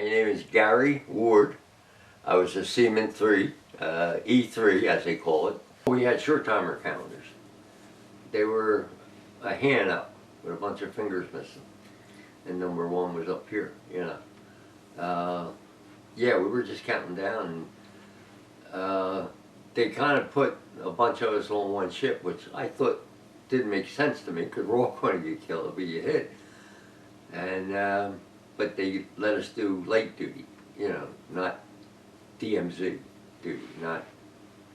My name is Gary Ward. I was a Seaman 3, E3 as they call it. We had short timer calendars. They were a hand up with a bunch of fingers missing. And number 1 was up here, you know. Yeah, we were just counting down. And, they kind of put a bunch of us on one ship, which I thought didn't make sense to me because we're all going to get killed if we get hit. And but they let us do light duty, you know, not DMZ duty, not,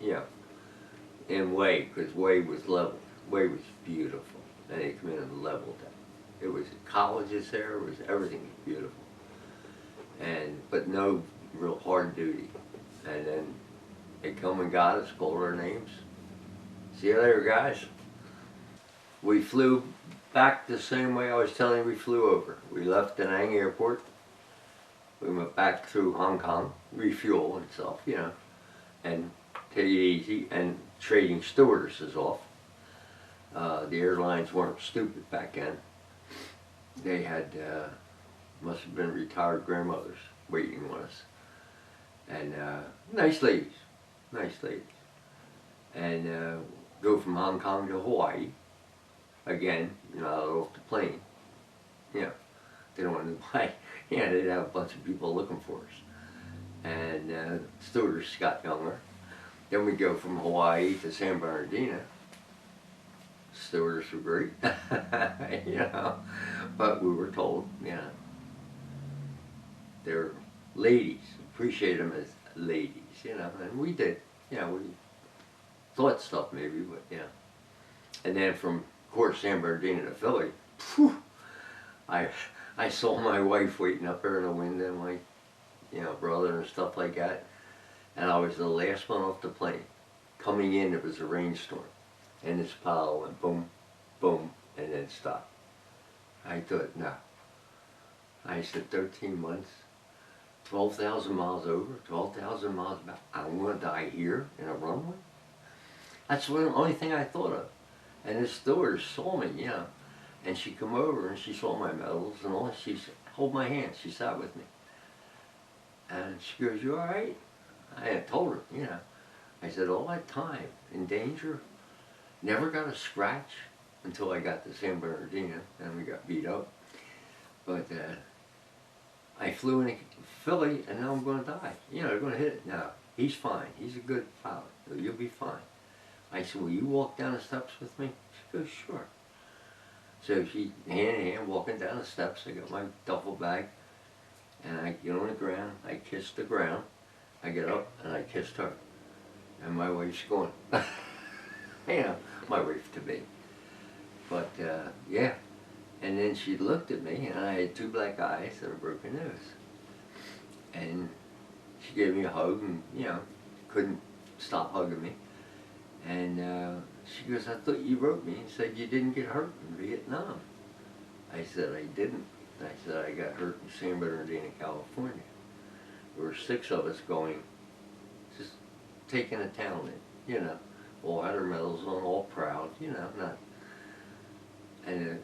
you know, in way, because way was leveled. Way was beautiful, and they come in and leveled that. It was colleges there, it was everything was beautiful, and but no real hard duty. And then they come and got us, called our names. See you later, guys. We flew back the same way I was telling you we flew over. We left Da Nang Airport. We went back through Hong Kong, refuel and stuff, you know, and take it easy, and trading stewardesses off. The airlines weren't stupid back then. They had, must have been retired grandmothers waiting on us. And nice ladies, nice ladies. And go from Hong Kong to Hawaii. Again, you know, off the plane. You know, they don't want to buy, yeah, they'd have a bunch of people looking for us. And stewardess got younger. Then we go from Hawaii to San Bernardino. Stewardess were great, you know, but we were told, you know, they're ladies, appreciate them as ladies, you know, and we did, you know, we thought stuff maybe, but yeah. And then from, of course, San Bernardino to Philly, whew, I saw my wife waiting up there in the window, and my, you know, brother and stuff like that, and I was the last one off the plane. Coming in, it was a rainstorm, and this pile went boom, boom, and then stopped. I thought, no. I said, 13 months, 12,000 miles over, 12,000 miles back, I'm going to die here in a runway? That's the only thing I thought of. And this stewardess saw me, you know, and she come over and she saw my medals and all. She said, hold my hand. She sat with me. And she goes, you all right? I had told her, you know. I said, all that time in danger, never got a scratch until I got to San Bernardino, and we got beat up. But I flew into Philly, and now I'm going to die. You know, they're going to hit it. No, he's fine. He's a good pilot. You'll be fine. I said, will you walk down the steps with me? She goes, sure. So she, hand in hand, walking down the steps. I got my duffel bag, and I get on the ground. I kiss the ground. I get up, and I kissed her. And my wife's going, you know, my wife to be. But, yeah. And then she looked at me, and I had 2 black eyes and a broken nose. And she gave me a hug, and, you know, couldn't stop hugging me. And she goes, I thought you wrote me and said you didn't get hurt in Vietnam. I said, I didn't. I said, I got hurt in San Bernardino, California. There were 6 of us going, just taking a town in, you know. All had our medals on, all proud, you know, not. And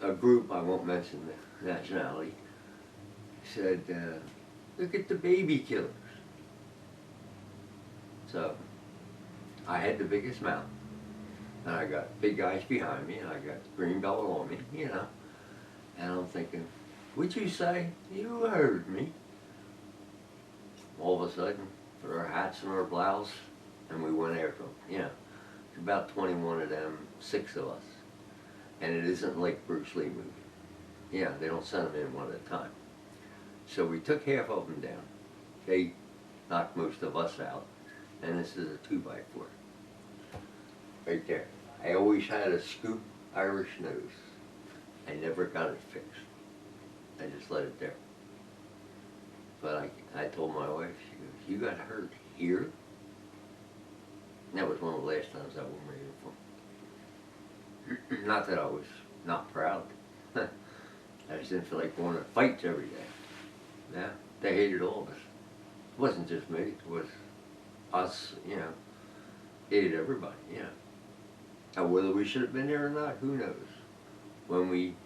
a group, I won't mention the nationality, said, look at the baby killers. So, I had the biggest mouth, and I got big guys behind me, and I got green belt on me, you know, and I'm thinking, what'd you say? You heard me. All of a sudden, put our hats and our blouse, and we went after them, you know. About 21 of them, 6 of us, and it isn't like Bruce Lee movie. Yeah, they don't send them in one at a time. So we took half of them down. They knocked most of us out. And this is a 2x4. Right there. I always had a scoop Irish nose. I never got it fixed. I just let it there. But I told my wife, she goes, you got hurt here? And that was one of the last times I wore my uniform. Not that I was not proud. I just didn't feel like going to fights every day. Yeah, they hated all of us. It wasn't just me, it was us, you know, hated everybody, you know. Now, whether we should have been there or not, who knows? When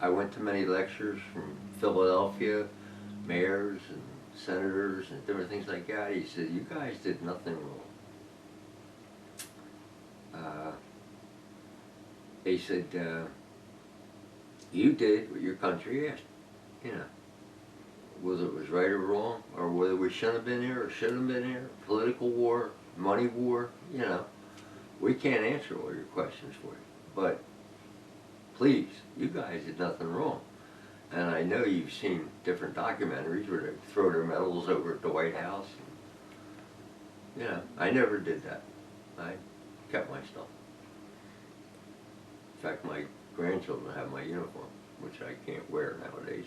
I went to many lectures from Philadelphia, mayors and senators and different things like that. He said, you guys did nothing wrong. He said, you did what your country asked, you know. Whether it was right or wrong, or whether we shouldn't have been here or should have been here, political war, money war, you know. We can't answer all your questions for you. But please, you guys did nothing wrong. And I know you've seen different documentaries where they throw their medals over at the White House. And, you know, I never did that. I kept my stuff. In fact, my grandchildren have my uniform, which I can't wear nowadays.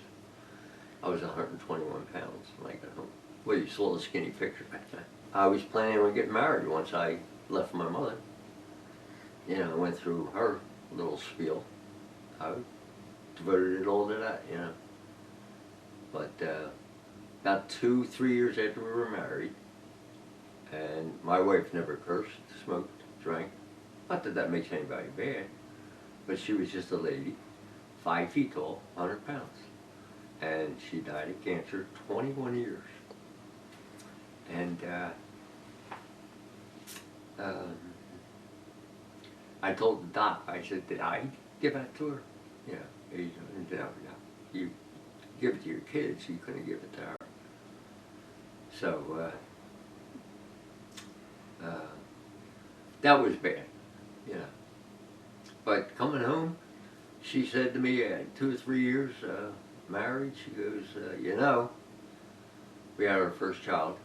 I was 121 pounds when I got home. Well, you saw the skinny picture back then. I was planning on getting married once I left my mother. You know, I went through her little spiel. I devoted it all to that, you know. But about 2-3 years after we were married, and my wife never cursed, smoked, drank. Not that that makes anybody bad, but she was just a lady, 5 feet tall, 100 pounds. And she died of cancer, 21 years. And I told the doc, I said, did I give that to her? Yeah, he said, no, you give it to your kids, you couldn't give it to her. So, that was bad, you know. But coming home, she said to me, 2 or 3 years married, she goes, you know, we had our first child.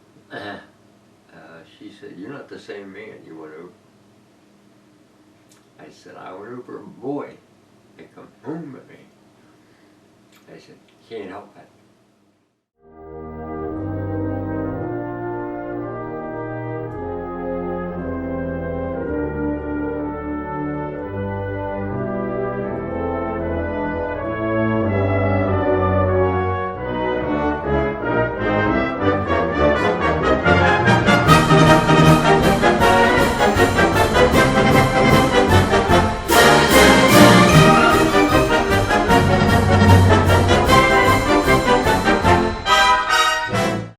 She said, you're not the same man you went over. I said, I went over a boy that come home with me. I said, can't help that.